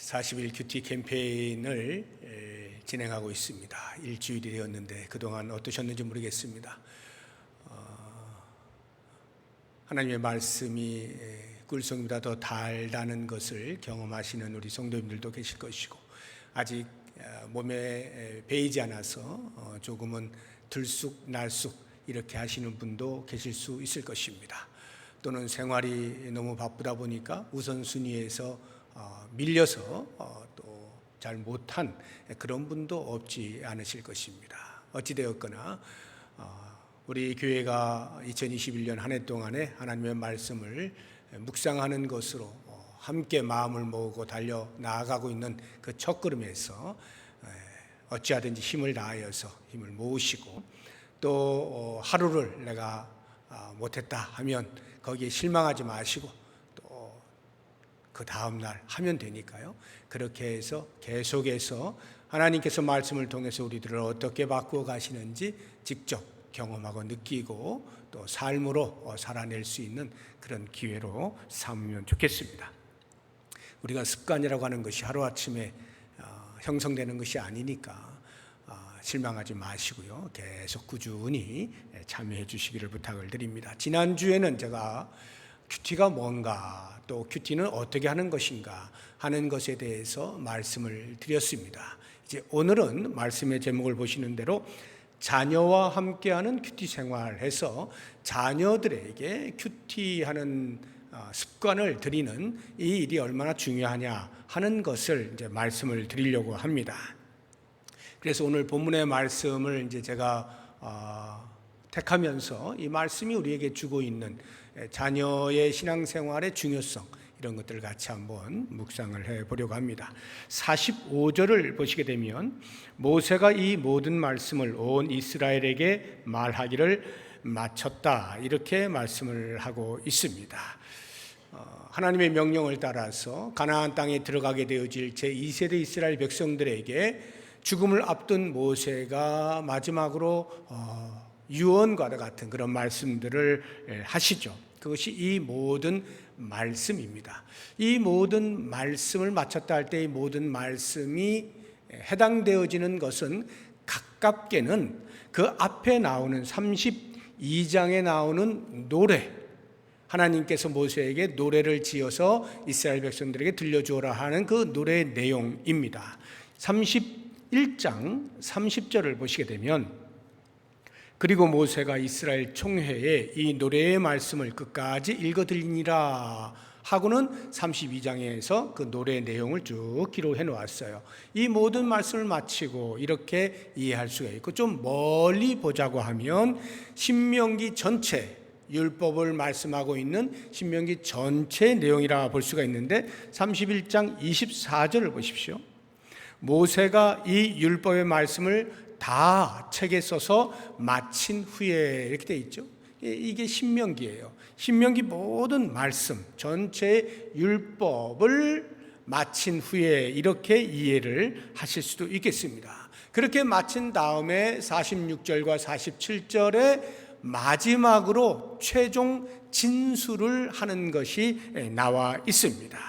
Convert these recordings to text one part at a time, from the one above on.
40일 큐티 캠페인을 진행하고 있습니다. 일주일이 되었는데 그동안 어떠셨는지 모르겠습니다. 하나님의 말씀이 꿀송이보다 더 달다는 것을 경험하시는 우리 성도님들도 계실 것이고, 아직 몸에 배이지 않아서 조금은 들쑥날쑥 이렇게 하시는 분도 계실 수 있을 것입니다. 또는 생활이 너무 바쁘다 보니까 우선순위에서 밀려서 또 잘 못한 그런 분도 없지 않으실 것입니다. 어찌되었거나 우리 교회가 2021년 한 해 동안에 하나님의 말씀을 묵상하는 것으로 함께 마음을 모으고 달려 나아가고 있는 그 첫걸음에서 어찌하든지 힘을 다하여서 힘을 모으시고, 또 하루를 내가 못했다 하면 거기에 실망하지 마시고 또 그 다음날 하면 되니까요. 그렇게 해서 계속해서 하나님께서 말씀을 통해서 우리들을 어떻게 바꾸어 가시는지 직접 경험하고 느끼고 또 삶으로 살아낼 수 있는 그런 기회로 삼으면 좋겠습니다. 우리가 습관이라고 하는 것이 하루아침에 형성되는 것이 아니니까 실망하지 마시고요. 계속 꾸준히 참여해 주시기를 부탁을 드립니다. 지난주에는 제가 큐티가 뭔가, 또 큐티는 어떻게 하는 것인가 하는 것에 대해서 말씀을 드렸습니다. 이제 오늘은 말씀의 제목을 보시는 대로 자녀와 함께하는 큐티 생활해서 자녀들에게 큐티하는 습관을 들이는 이 일이 얼마나 중요하냐 하는 것을 이제 말씀을 드리려고 합니다. 그래서 오늘 본문의 말씀을 이제 제가 택하면서 이 말씀이 우리에게 주고 있는 자녀의 신앙생활의 중요성, 이런 것들을 같이 한번 묵상을 해보려고 합니다. 45절을 보시게 되면 모세가 이 모든 말씀을 온 이스라엘에게 말하기를 마쳤다, 이렇게 말씀을 하고 있습니다. 하나님의 명령을 따라서 가나안 땅에 들어가게 되어질 제2세대 이스라엘 백성들에게 죽음을 앞둔 모세가 마지막으로 유언과 같은 그런 말씀들을 하시죠. 그것이 이 모든 말씀입니다. 이 모든 말씀을 마쳤다 할 때 이 모든 말씀이 해당되어지는 것은 가깝게는 그 앞에 나오는 32장에 나오는 노래, 하나님께서 모세에게 노래를 지어서 이스라엘 백성들에게 들려주어라 하는 그 노래의 내용입니다. 31장 30절을 보시게 되면, 그리고 모세가 이스라엘 총회에 이 노래의 말씀을 끝까지 읽어드리니라 하고는 32장에서 그 노래의 내용을 쭉 기록해 놓았어요. 이 모든 말씀을 마치고 이렇게 이해할 수가 있고, 좀 멀리 보자고 하면 신명기 전체, 율법을 말씀하고 있는 신명기 전체 내용이라 볼 수가 있는데, 31장 24절을 보십시오. 모세가 이 율법의 말씀을 다 책에 써서 마친 후에, 이렇게 되어 있죠. 이게 신명기예요. 신명기 모든 말씀, 전체 율법을 마친 후에 이렇게 이해를 하실 수도 있겠습니다. 그렇게 마친 다음에 46절과 47절에 마지막으로 최종 진술을 하는 것이 나와 있습니다.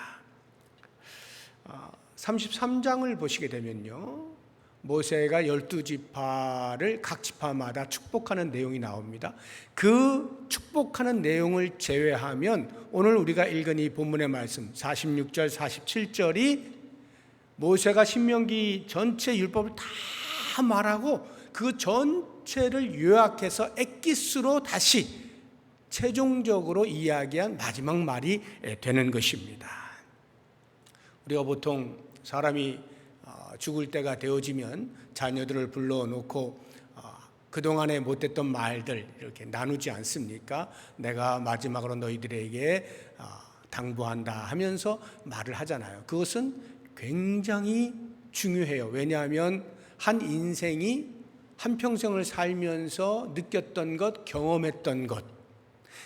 33장을 보시게 되면요, 모세가 12지파를 각 지파마다 축복하는 내용이 나옵니다. 그 축복하는 내용을 제외하면 오늘 우리가 읽은 이 본문의 말씀 46절, 47절이 모세가 신명기 전체 율법을 다 말하고 그 전체를 요약해서 엑기스로 다시 최종적으로 이야기한 마지막 말이 되는 것입니다. 우리가 보통 사람이 죽을 때가 되어지면 자녀들을 불러놓고 그동안에 못했던 말들 이렇게 나누지 않습니까? 내가 마지막으로 너희들에게 당부한다 하면서 말을 하잖아요. 그것은 굉장히 중요해요. 왜냐하면 한 인생이 한평생을 살면서 느꼈던 것, 경험했던 것,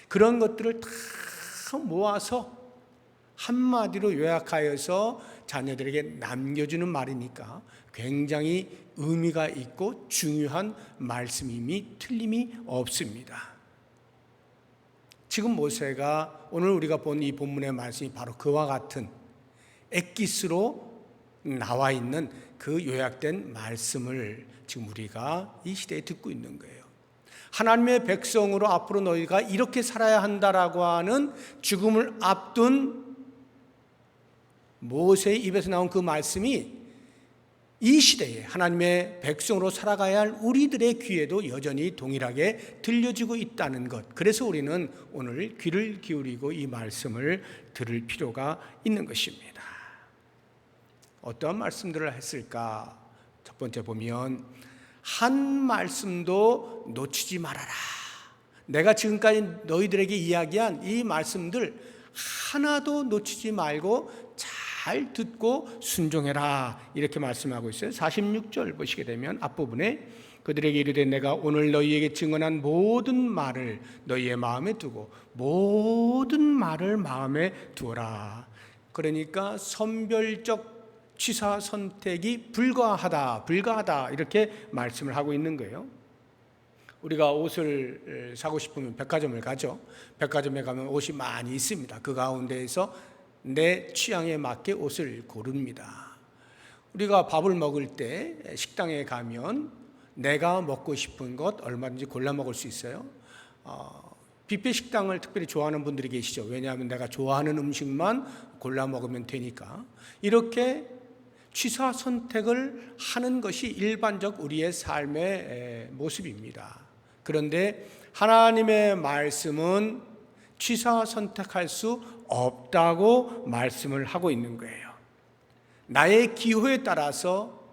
그런 것들을 다 모아서 한마디로 요약하여서 자녀들에게 남겨주는 말이니까 굉장히 의미가 있고 중요한 말씀임이 틀림이 없습니다. 지금 모세가 오늘 우리가 본 이 본문의 말씀이 바로 그와 같은 엑기스로 나와 있는 그 요약된 말씀을 지금 우리가 이 시대에 듣고 있는 거예요. 하나님의 백성으로 앞으로 너희가 이렇게 살아야 한다라고 하는 죽음을 앞둔 모세의 입에서 나온 그 말씀이 이 시대에 하나님의 백성으로 살아가야 할 우리들의 귀에도 여전히 동일하게 들려지고 있다는 것. 그래서 우리는 오늘 귀를 기울이고 이 말씀을 들을 필요가 있는 것입니다. 어떠한 말씀들을 했을까? 첫 번째 보면 한 말씀도 놓치지 말아라. 내가 지금까지 너희들에게 이야기한 이 말씀들 하나도 놓치지 말고 잘 듣고 순종해라, 이렇게 말씀하고 있어요. 46절 보시게 되면 앞부분에 그들에게 이르되 내가 오늘 너희에게 증언한 모든 말을 너희의 마음에 두고 모든 말을 마음에 두어라. 그러니까 선별적 취사 선택이 불가하다 이렇게 말씀을 하고 있는 거예요. 우리가 옷을 사고 싶으면 백화점을 가죠. 백화점에 가면 옷이 많이 있습니다. 그 가운데에서 내 취향에 맞게 옷을 고릅니다. 우리가 밥을 먹을 때 식당에 가면 내가 먹고 싶은 것 얼마든지 골라 먹을 수 있어요. 뷔페 식당을 특별히 좋아하는 분들이 계시죠. 왜냐하면 내가 좋아하는 음식만 골라 먹으면 되니까. 이렇게 취사 선택을 하는 것이 일반적 우리의 삶의 모습입니다. 그런데 하나님의 말씀은 취사 선택할 수 없다고 말씀을 하고 있는 거예요. 나의 기호에 따라서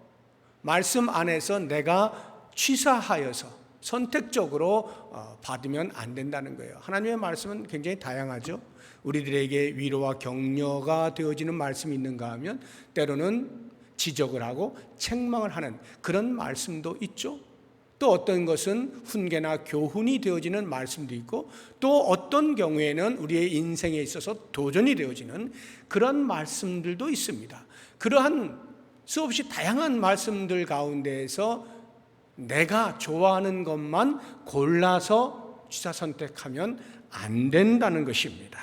말씀 안에서 내가 취사하여서 선택적으로 받으면 안 된다는 거예요. 하나님의 말씀은 굉장히 다양하죠. 우리들에게 위로와 격려가 되어지는 말씀이 있는가 하면 때로는 지적을 하고 책망을 하는 그런 말씀도 있죠. 또 어떤 것은 훈계나 교훈이 되어지는 말씀도 있고 또 어떤 경우에는 우리의 인생에 있어서 도전이 되어지는 그런 말씀들도 있습니다. 그러한 수없이 다양한 말씀들 가운데에서 내가 좋아하는 것만 골라서 취사 선택하면 안 된다는 것입니다.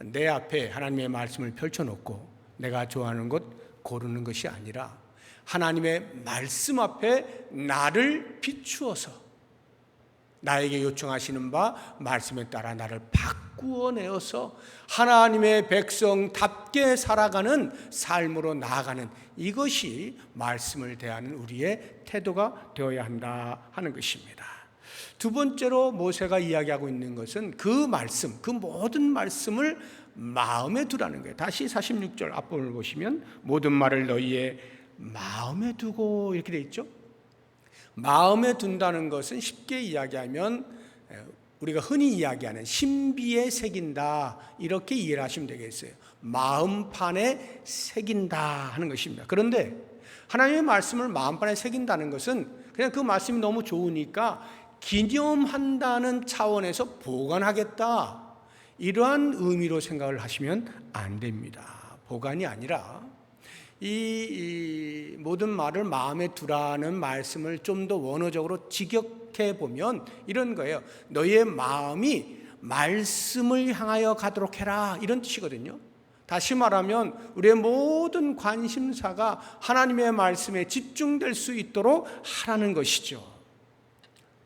내 앞에 하나님의 말씀을 펼쳐놓고 내가 좋아하는 것 고르는 것이 아니라 하나님의 말씀 앞에 나를 비추어서 나에게 요청하시는 바 말씀에 따라 나를 바꾸어 내어서 하나님의 백성답게 살아가는 삶으로 나아가는 이것이 말씀을 대하는 우리의 태도가 되어야 한다 하는 것입니다. 두 번째로 모세가 이야기하고 있는 것은 그 말씀, 그 모든 말씀을 마음에 두라는 거예요. 다시 46절 앞부분을 보시면 모든 말을 너희의 마음에 두고 이렇게 돼 있죠. 마음에 둔다는 것은 쉽게 이야기하면 우리가 흔히 이야기하는 신비에 새긴다 이렇게 이해를 하시면 되겠어요. 마음판에 새긴다 하는 것입니다. 그런데 하나님의 말씀을 마음판에 새긴다는 것은 그냥 그 말씀이 너무 좋으니까 기념한다는 차원에서 보관하겠다 이러한 의미로 생각을 하시면 안 됩니다. 보관이 아니라 이 모든 말을 마음에 두라는 말씀을 좀 더 원어적으로 직역해 보면 이런 거예요. 너희의 마음이 말씀을 향하여 가도록 해라 이런 뜻이거든요. 다시 말하면 우리의 모든 관심사가 하나님의 말씀에 집중될 수 있도록 하라는 것이죠.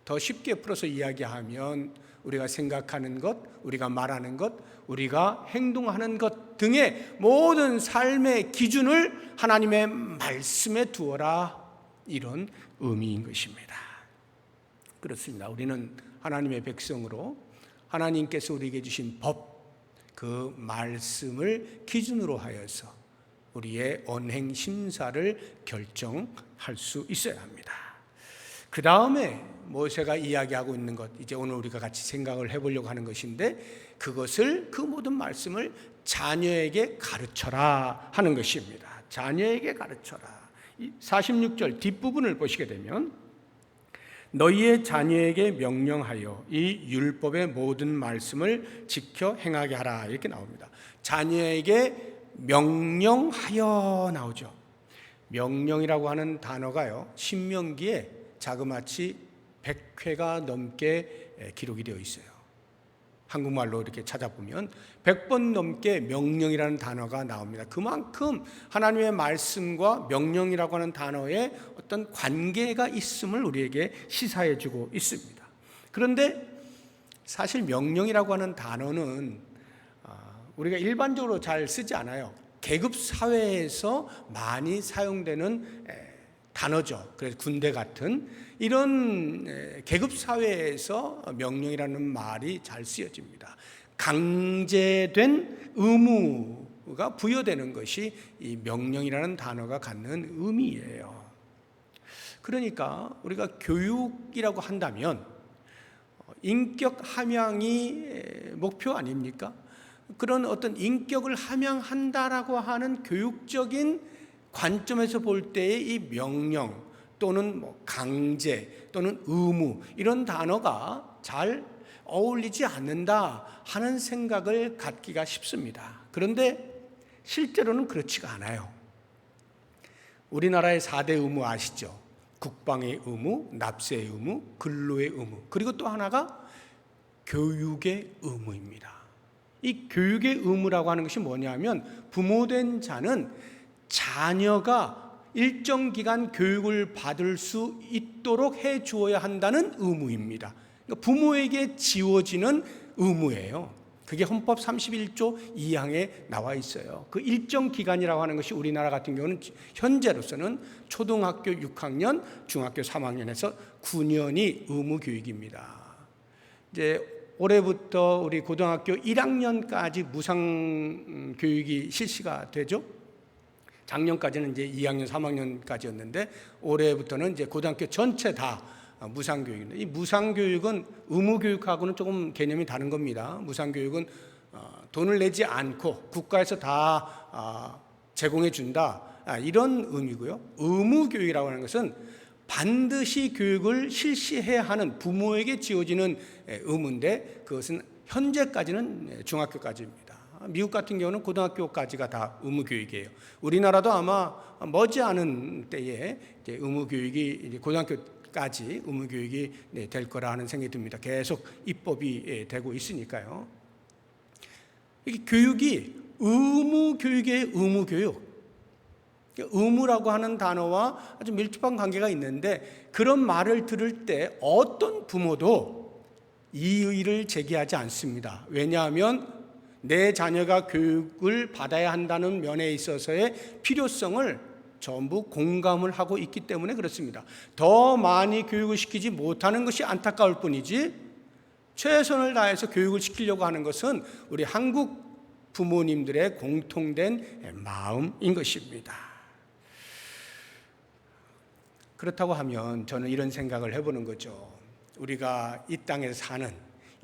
더 쉽게 풀어서 이야기하면 우리가 생각하는 것, 우리가 말하는 것, 우리가 행동하는 것 등의 모든 삶의 기준을 하나님의 말씀에 두어라 이런 의미인 것입니다. 그렇습니다. 우리는 하나님의 백성으로 하나님께서 우리에게 주신 법, 그 말씀을 기준으로 하여서 우리의 언행 심사를 결정할 수 있어야 합니다. 그 다음에 모세가 이야기하고 있는 것, 이제 오늘 우리가 같이 생각을 해보려고 하는 것인데 그것을 그 모든 말씀을 자녀에게 가르쳐라 하는 것입니다. 자녀에게 가르쳐라. 46절 뒷부분을 보시게 되면 너희의 자녀에게 명령하여 이 율법의 모든 말씀을 지켜 행하게 하라 이렇게 나옵니다. 자녀에게 명령하여 나오죠. 명령이라고 하는 단어가요 신명기에 자그마치 100회가 넘게 기록이 되어 있어요. 한국말로 이렇게 찾아보면 100번 넘게 명령이라는 단어가 나옵니다. 그만큼 하나님의 말씀과 명령이라고 하는 단어에 어떤 관계가 있음을 우리에게 시사해 주고 있습니다. 그런데 사실 명령이라고 하는 단어는 우리가 일반적으로 잘 쓰지 않아요. 계급 사회에서 많이 사용되는 단어죠. 그래서 군대 같은 이런 계급 사회에서 명령이라는 말이 잘 쓰여집니다. 강제된 의무가 부여되는 것이 이 명령이라는 단어가 갖는 의미예요. 그러니까 우리가 교육이라고 한다면 인격 함양이 목표 아닙니까? 그런 어떤 인격을 함양한다라고 하는 교육적인 관점에서 볼 때의 이 명령 또는 강제 또는 의무 이런 단어가 잘 어울리지 않는다 하는 생각을 갖기가 쉽습니다. 그런데 실제로는 그렇지가 않아요. 우리나라의 4대 의무 아시죠? 국방의 의무, 납세의 의무, 근로의 의무, 그리고 또 하나가 교육의 의무입니다. 이 교육의 의무라고 하는 것이 뭐냐면 부모된 자는 자녀가 일정 기간 교육을 받을 수 있도록 해 주어야 한다는 의무입니다. 그러니까 부모에게 지워지는 의무예요. 그게 헌법 31조 2항에 나와 있어요. 그 일정 기간이라고 하는 것이 우리나라 같은 경우는 현재로서는 초등학교 6학년, 중학교 3학년에서 9년이 의무 교육입니다. 이제 올해부터 우리 고등학교 1학년까지 무상 교육이 실시가 되죠. 작년까지는 이제 2학년, 3학년까지였는데 올해부터는 이제 고등학교 전체 다 무상 교육인데 이 무상 교육은 의무 교육하고는 조금 개념이 다른 겁니다. 무상 교육은 돈을 내지 않고 국가에서 다 제공해 준다 이런 의미고요. 의무 교육이라고 하는 것은 반드시 교육을 실시해야 하는 부모에게 지어지는 의무인데 그것은 현재까지는 중학교까지입니다. 미국 같은 경우는 고등학교까지가 다 의무 교육이에요. 우리나라도 아마 머지않은 때에 이제 의무 교육이 이제 고등학교까지 의무 교육이 될 거라 하는 생각이 듭니다. 계속 입법이 되고 있으니까요. 이 교육이 의무 교육의 의무 교육. 의무라고 하는 단어와 아주 밀접한 관계가 있는데 그런 말을 들을 때 어떤 부모도 이의를 제기하지 않습니다. 왜냐하면 내 자녀가 교육을 받아야 한다는 면에 있어서의 필요성을 전부 공감을 하고 있기 때문에 그렇습니다. 더 많이 교육을 시키지 못하는 것이 안타까울 뿐이지 최선을 다해서 교육을 시키려고 하는 것은 우리 한국 부모님들의 공통된 마음인 것입니다. 그렇다고 하면 저는 이런 생각을 해보는 거죠. 우리가 이 땅에서 사는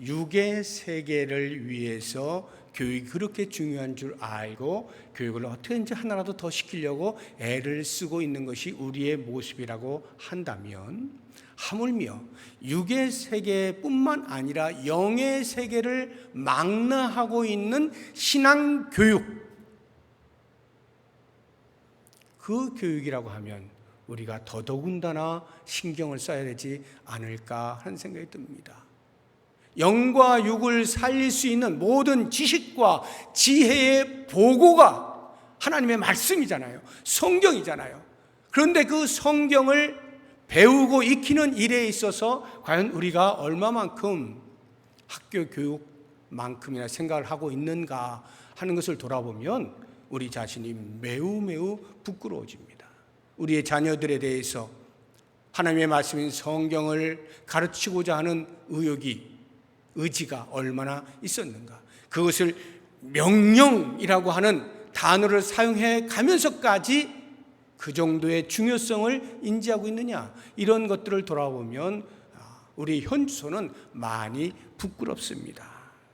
육의 세계를 위해서 교육이 그렇게 중요한 줄 알고 교육을 어떻게든지 하나라도 더 시키려고 애를 쓰고 있는 것이 우리의 모습이라고 한다면 하물며 육의 세계뿐만 아니라 영의 세계를 망라하고 있는 신앙 교육, 그 교육이라고 하면 우리가 더더군다나 신경을 써야 되지 않을까 하는 생각이 듭니다. 영과 육을 살릴 수 있는 모든 지식과 지혜의 보고가 하나님의 말씀이잖아요. 성경이잖아요. 그런데 그 성경을 배우고 익히는 일에 있어서 과연 우리가 얼마만큼 학교 교육만큼이나 생각을 하고 있는가 하는 것을 돌아보면 우리 자신이 매우 매우 부끄러워집니다. 우리의 자녀들에 대해서 하나님의 말씀인 성경을 가르치고자 하는 의지가 얼마나 있었는가. 그것을 명령이라고 하는 단어를 사용해 가면서까지 그 정도의 중요성을 인지하고 있느냐. 이런 것들을 돌아보면 우리 현주소는 많이 부끄럽습니다.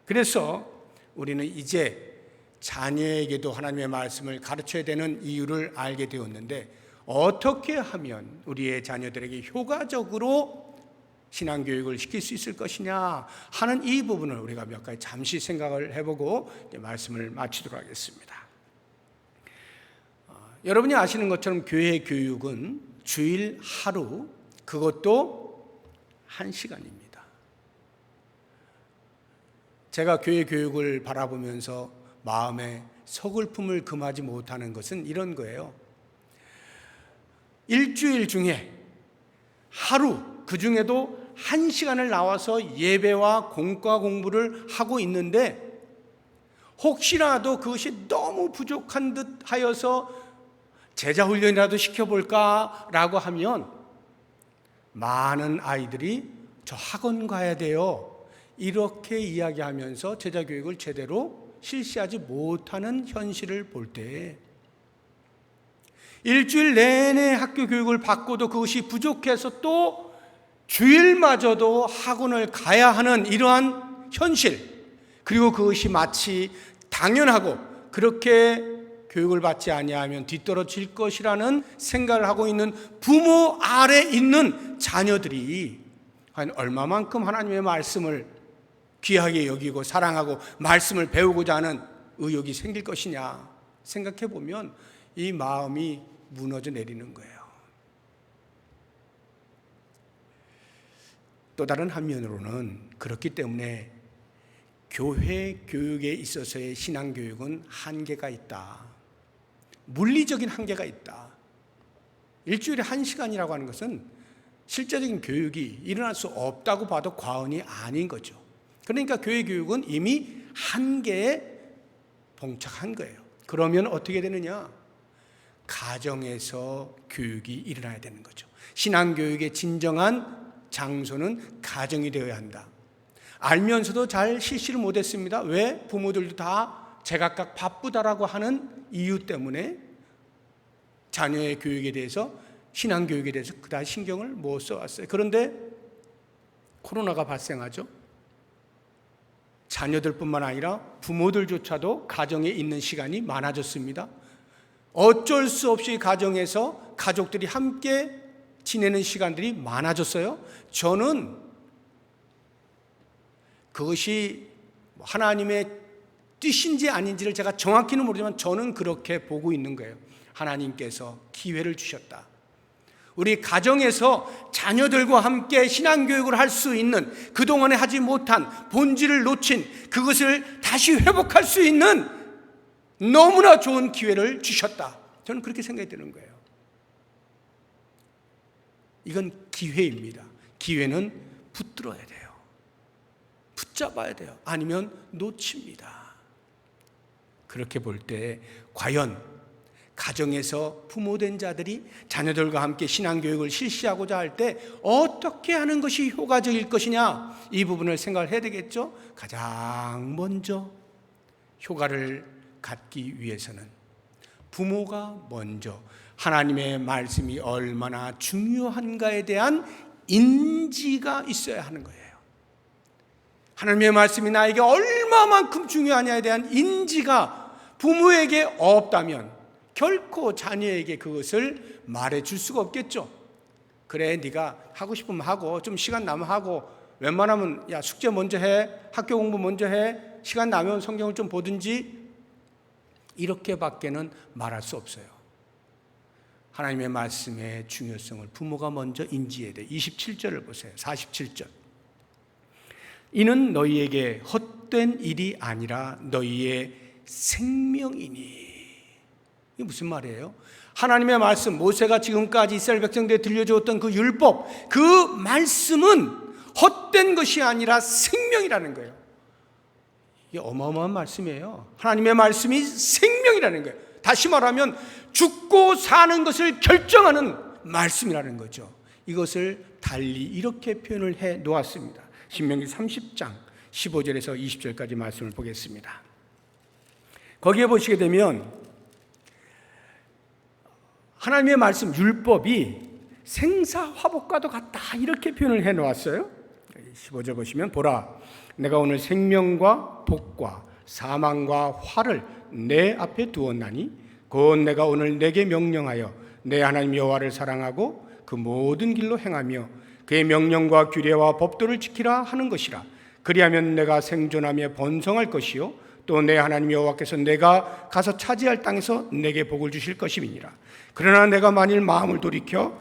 그래서 우리는 이제 자녀에게도 하나님의 말씀을 가르쳐야 되는 이유를 알게 되었는데 어떻게 하면 우리의 자녀들에게 효과적으로 신앙교육을 시킬 수 있을 것이냐 하는 이 부분을 우리가 몇 가지 잠시 생각을 해보고 이제 말씀을 마치도록 하겠습니다. 여러분이 아시는 것처럼 교회 교육은 주일 하루, 그것도 1시간입니다. 제가 교회 교육을 바라보면서 마음에 서글픔을 금하지 못하는 것은 이런 거예요. 일주일 중에 하루, 그 중에도 1시간을 나와서 예배와 공과 공부를 하고 있는데 혹시라도 그것이 너무 부족한 듯 하여서 제자 훈련이라도 시켜볼까라고 하면 많은 아이들이 저 학원 가야 돼요, 이렇게 이야기하면서 제자 교육을 제대로 실시하지 못하는 현실을 볼 때, 일주일 내내 학교 교육을 받고도 그것이 부족해서 또 주일마저도 학원을 가야 하는 이러한 현실, 그리고 그것이 마치 당연하고 그렇게 교육을 받지 아니하면 뒤떨어질 것이라는 생각을 하고 있는 부모 아래 있는 자녀들이 과연 얼마만큼 하나님의 말씀을 귀하게 여기고 사랑하고 말씀을 배우고자 하는 의욕이 생길 것이냐 생각해 보면 이 마음이 무너져 내리는 거예요. 또 다른 한면으로는 그렇기 때문에 교회 교육에 있어서의 신앙교육은 한계가 있다. 물리적인 한계가 있다. 일주일에 1시간이라고 하는 것은 실제적인 교육이 일어날 수 없다고 봐도 과언이 아닌 거죠. 그러니까 교회 교육은 이미 한계에 봉착한 거예요. 그러면 어떻게 되느냐? 가정에서 교육이 일어나야 되는 거죠. 신앙교육의 진정한 장소는 가정이 되어야 한다. 알면서도 잘 실시를 못했습니다. 왜? 부모들도 다 제각각 바쁘다라고 하는 이유 때문에 자녀의 교육에 대해서, 신앙교육에 대해서 그다지 신경을 못 써왔어요. 그런데 코로나가 발생하죠. 자녀들뿐만 아니라 부모들조차도 가정에 있는 시간이 많아졌습니다. 어쩔 수 없이 가정에서 가족들이 함께 지내는 시간들이 많아졌어요. 저는 그것이 하나님의 뜻인지 아닌지를 제가 정확히는 모르지만 저는 그렇게 보고 있는 거예요. 하나님께서 기회를 주셨다. 우리 가정에서 자녀들과 함께 신앙교육을 할 수 있는, 그동안에 하지 못한 본질을 놓친 그것을 다시 회복할 수 있는 너무나 좋은 기회를 주셨다. 저는 그렇게 생각이 드는 거예요. 이건 기회입니다. 기회는 붙들어야 돼요. 붙잡아야 돼요. 아니면 놓칩니다. 그렇게 볼 때 과연 가정에서 부모된 자들이 자녀들과 함께 신앙교육을 실시하고자 할 때 어떻게 하는 것이 효과적일 것이냐, 이 부분을 생각을 해야 되겠죠. 가장 먼저 효과를 갖기 위해서는 부모가 먼저 하나님의 말씀이 얼마나 중요한가에 대한 인지가 있어야 하는 거예요. 하나님의 말씀이 나에게 얼마만큼 중요하냐에 대한 인지가 부모에게 없다면 결코 자녀에게 그것을 말해줄 수가 없겠죠. 그래, 네가 하고 싶으면 하고, 좀 시간 나면 하고, 웬만하면 야 숙제 먼저 해, 학교 공부 먼저 해, 시간 나면 성경을 좀 보든지, 이렇게밖에는 말할 수 없어요. 하나님의 말씀의 중요성을 부모가 먼저 인지해야 돼요. 27절을 보세요. 47절. 이는 너희에게 헛된 일이 아니라 너희의 생명이니. 이게 무슨 말이에요? 하나님의 말씀, 모세가 지금까지 이스라엘 백성들에 들려주었던 그 율법, 그 말씀은 헛된 것이 아니라 생명이라는 거예요. 이게 어마어마한 말씀이에요. 하나님의 말씀이 생명이라는 거예요. 다시 말하면 죽고 사는 것을 결정하는 말씀이라는 거죠. 이것을 달리 이렇게 표현을 해 놓았습니다. 신명기 30장 15절에서 20절까지 말씀을 보겠습니다. 거기에 보시게 되면 하나님의 말씀 율법이 생사화복과도 같다, 이렇게 표현을 해 놓았어요. 15절 보시면, 보라, 내가 오늘 생명과 복과 사망과 화를 내 앞에 두었나니 곧 내가 오늘 내게 명령하여 내 하나님 여호와를 사랑하고 그 모든 길로 행하며 그의 명령과 규례와 법도를 지키라 하는 것이라. 그리하면 내가 생존하며 번성할 것이요 또 내 하나님 여호와께서 내가 가서 차지할 땅에서 내게 복을 주실 것임이니라. 그러나 내가 만일 마음을 돌이켜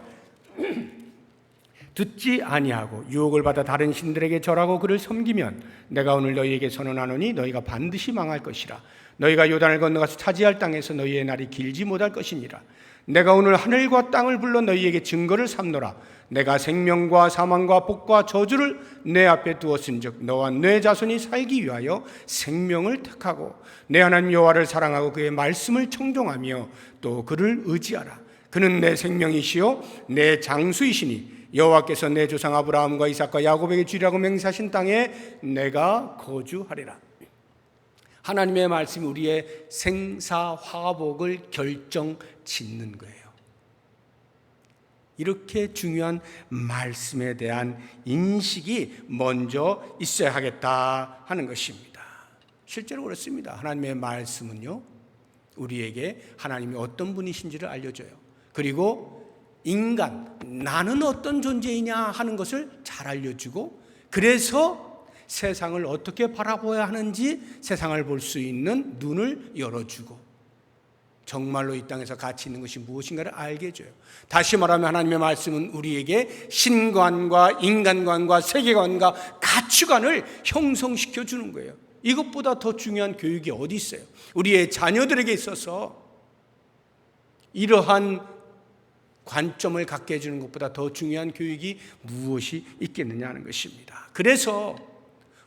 듣지 아니하고 유혹을 받아 다른 신들에게 절하고 그를 섬기면 내가 오늘 너희에게 선언하노니 너희가 반드시 망할 것이라. 너희가 요단을 건너가서 차지할 땅에서 너희의 날이 길지 못할 것이니라. 내가 오늘 하늘과 땅을 불러 너희에게 증거를 삼노라. 내가 생명과 사망과 복과 저주를 내 앞에 두었은즉 너와 내 자손이 살기 위하여 생명을 택하고 내 하나님 여호와를 사랑하고 그의 말씀을 청종하며 또 그를 의지하라. 그는 내 생명이시요 내 장수이시니 여호와께서 내 조상 아브라함과 이삭과 야곱에게 주리라고 맹세하신 땅에 내가 거주하리라. 하나님의 말씀이 우리의 생사화복을 결정짓는 거예요. 이렇게 중요한 말씀에 대한 인식이 먼저 있어야 하겠다 하는 것입니다. 실제로 그렇습니다. 하나님의 말씀은요, 우리에게 하나님이 어떤 분이신지를 알려줘요. 그리고 인간, 나는 어떤 존재이냐 하는 것을 잘 알려주고, 그래서 세상을 어떻게 바라보아야 하는지 세상을 볼 수 있는 눈을 열어주고, 정말로 이 땅에서 가치 있는 것이 무엇인가를 알게 해줘요. 다시 말하면 하나님의 말씀은 우리에게 신관과 인간관과 세계관과 가치관을 형성시켜 주는 거예요. 이것보다 더 중요한 교육이 어디 있어요? 우리의 자녀들에게 있어서 이러한 관점을 갖게 해주는 것보다 더 중요한 교육이 무엇이 있겠느냐 하는 것입니다. 그래서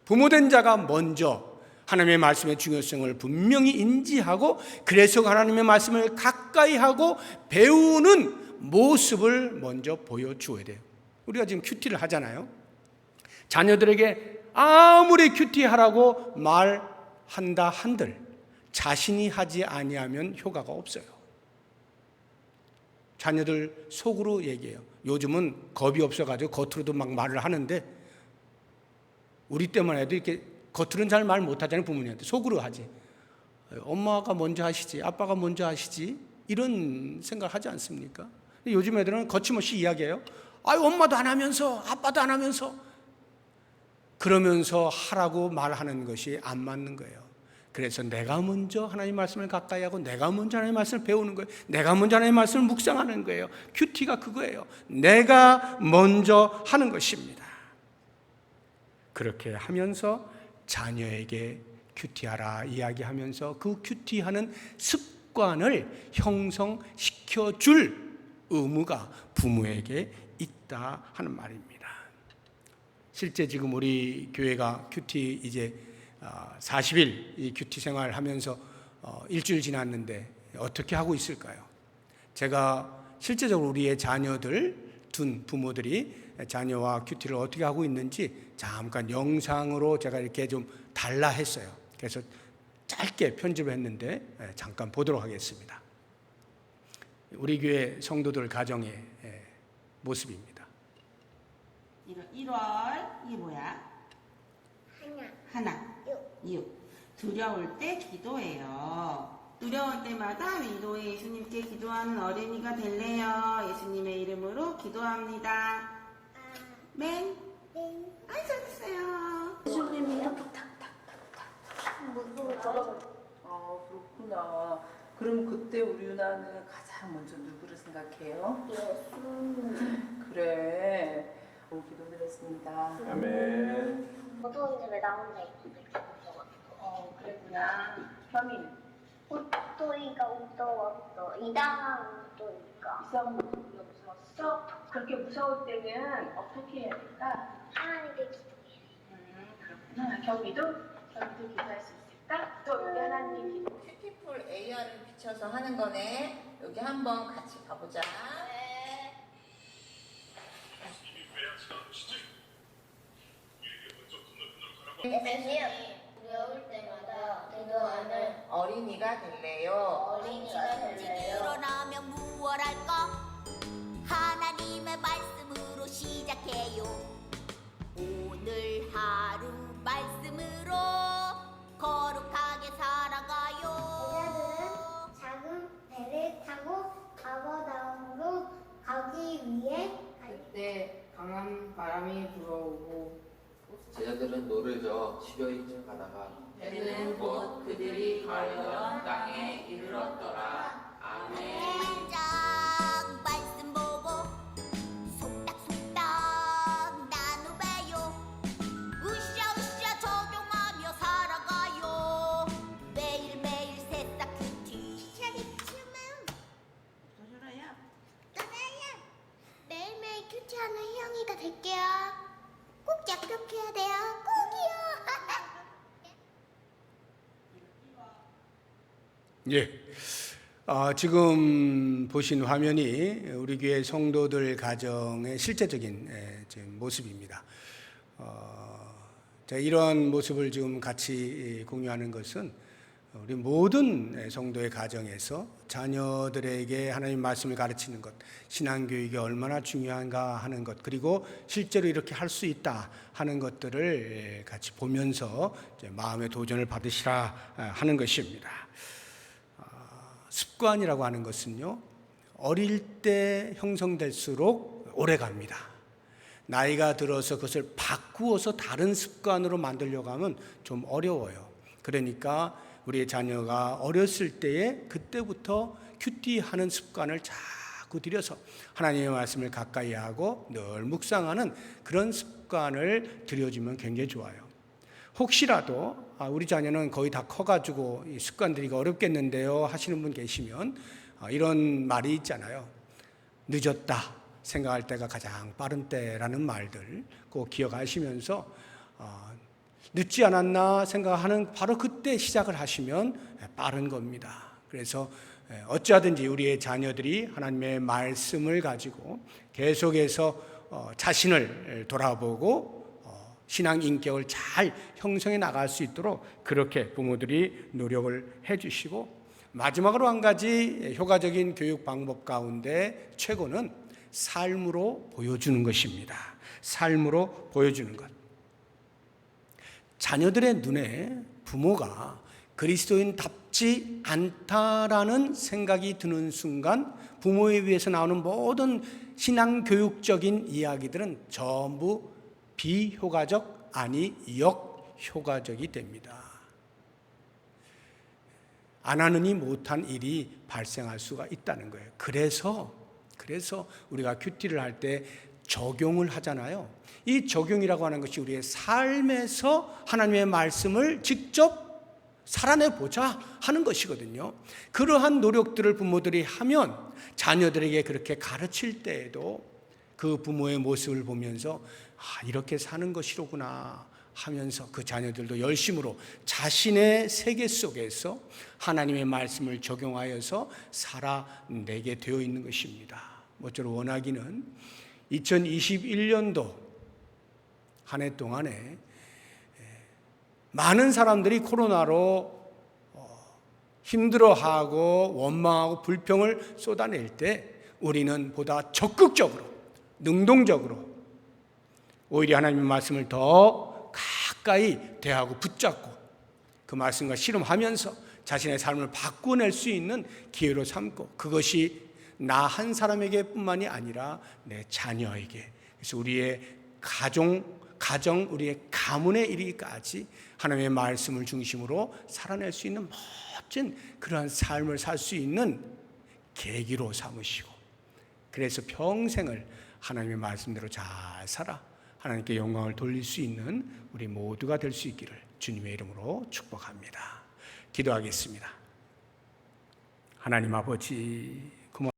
부모된 자가 먼저 하나님의 말씀의 중요성을 분명히 인지하고, 그래서 하나님의 말씀을 가까이 하고 배우는 모습을 먼저 보여주어야 돼요. 우리가 지금 큐티를 하잖아요. 자녀들에게 아무리 큐티하라고 말한다 한들 자신이 하지 아니하면 효과가 없어요. 자녀들 속으로 얘기해요. 요즘은 겁이 없어가지고 겉으로도 막 말을 하는데, 우리 때만 해도 이렇게 겉으로는 잘 말 못하잖아요. 부모님한테 속으로 하지. 엄마가 먼저 하시지, 아빠가 먼저 하시지, 이런 생각 하지 않습니까? 요즘 애들은 거침없이 이야기해요. 아유, 엄마도 안 하면서 아빠도 안 하면서, 그러면서 하라고 말하는 것이 안 맞는 거예요. 그래서 내가 먼저 하나님 말씀을 가까이 하고 내가 먼저 하나님 말씀을 배우는 거예요. 내가 먼저 하나님 말씀을 묵상하는 거예요. 큐티가 그거예요. 내가 먼저 하는 것입니다. 그렇게 하면서 자녀에게 큐티하라 이야기하면서 그 큐티하는 습관을 형성시켜 줄 의무가 부모에게 있다 하는 말입니다. 실제 지금 우리 교회가 큐티 이제 40일 이 큐티 생활 하면서 일주일 지났는데 어떻게 하고 있을까요? 제가 실제적으로 우리의 자녀들 둔 부모들이 자녀와 큐티를 어떻게 하고 있는지 잠깐 영상으로 제가 이렇게 좀 달라 했어요. 그래서 짧게 편집을 했는데 잠깐 보도록 하겠습니다. 우리 교회 성도들 가정의 모습입니다. 1월 이게 뭐야? 하나 6. 두려울 때 기도해요. 두려울 때마다 위로의 예수님께 기도하는 어린이가 될래요. 예수님의 이름으로 기도합니다. 아멘. 아이, 잘했어요. 예수님이요? 무서워. 그렇구나. 그럼 그때 우리 유나는 가장 먼저 누구를 생각해요? 예수. 그래. 기도드렸습니다. 아멘. 무서운데 왜 나 혼자 있지? 그랬구나. 현민. 웃도이가 무서웠어. 이상한 웃도이가. 이상한 목소리가 무서웠어? 그렇게 무서울 때는 어떻게 해야 될까? 하나님께 기도해. 그렇구나. 경미도 기도할 수 있을까? 또 여기 하나님 기도. 큐티풀 AR을 비춰서 하는 거네. 여기 한번 같이 가보자. 예수님, 두려울 때마다 기도하는 어린이가 될래요. 어린이가 될래요. 일어나면 무엇할까? 하나님의 말씀으로 시작해요. 오늘 하루 말씀으로 거룩하게 살아가요. 제자들은 작은 배를 타고 아버다움으로 가기 위해 그때 강한 바람이 불어오고 제자들은 노를 저어 시려이 가다가 배는 곧 그들이 가려던 땅에 이르렀더라. 아멘. 짝 말씀 보고 속닥속닥 예. 지금 보신 화면이 우리 교회 성도들 가정의 실제적인 지금 모습입니다. 이런 모습을 지금 같이 공유하는 것은 우리 모든 성도의 가정에서 자녀들에게 하나님 말씀을 가르치는 것, 신앙교육이 얼마나 중요한가 하는 것, 그리고 실제로 이렇게 할 수 있다 하는 것들을 같이 보면서 마음의 도전을 받으시라 하는 것입니다. 습관이라고 하는 것은요, 어릴 때 형성될수록 오래 갑니다. 나이가 들어서 그것을 바꾸어서 다른 습관으로 만들려고 하면 좀 어려워요. 그러니까 우리의 자녀가 어렸을 때에 그때부터 큐티하는 습관을 자꾸 들여서 하나님의 말씀을 가까이 하고 늘 묵상하는 그런 습관을 들여주면 굉장히 좋아요. 혹시라도 우리 자녀는 거의 다 커가지고 이 습관 들이기가 어렵겠는데요 하시는 분 계시면 이런 말이 있잖아요. 늦었다 생각할 때가 가장 빠른 때라는 말들 꼭 기억하시면서 늦지 않았나 생각하는 바로 그때 시작을 하시면 빠른 겁니다. 그래서 어찌하든지 우리의 자녀들이 하나님의 말씀을 가지고 계속해서 자신을 돌아보고 신앙 인격을 잘 형성해 나갈 수 있도록 그렇게 부모들이 노력을 해 주시고, 마지막으로 한 가지 효과적인 교육 방법 가운데 최고는 삶으로 보여주는 것입니다. 삶으로 보여주는 것. 자녀들의 눈에 부모가 그리스도인답지 않다라는 생각이 드는 순간 부모에 의해서 나오는 모든 신앙교육적인 이야기들은 전부 비효과적 아니 역효과적이 됩니다. 안 하느니 못한 일이 발생할 수가 있다는 거예요. 그래서 우리가 큐티를 할 때 적용을 하잖아요. 이 적용이라고 하는 것이 우리의 삶에서 하나님의 말씀을 직접 살아내보자 하는 것이거든요. 그러한 노력들을 부모들이 하면 자녀들에게 그렇게 가르칠 때에도 그 부모의 모습을 보면서 이렇게 사는 것이로구나 하면서 그 자녀들도 열심으로 자신의 세계 속에서 하나님의 말씀을 적용하여서 살아내게 되어 있는 것입니다. 모쪼록 원하기는 2021년도 한 해 동안에 많은 사람들이 코로나로 힘들어하고 원망하고 불평을 쏟아낼 때 우리는 보다 적극적으로 능동적으로 오히려 하나님의 말씀을 더 가까이 대하고 붙잡고 그 말씀과 씨름하면서 자신의 삶을 바꿔낼 수 있는 기회로 삼고, 그것이 나 한 사람에게 뿐만이 아니라 내 자녀에게, 그래서 우리의 가정, 우리의 가문에 이르기까지 하나님의 말씀을 중심으로 살아낼 수 있는 멋진 그러한 삶을 살 수 있는 계기로 삼으시고, 그래서 평생을 하나님의 말씀대로 잘 살아 하나님께 영광을 돌릴 수 있는 우리 모두가 될 수 있기를 주님의 이름으로 축복합니다. 기도하겠습니다. 하나님 아버지,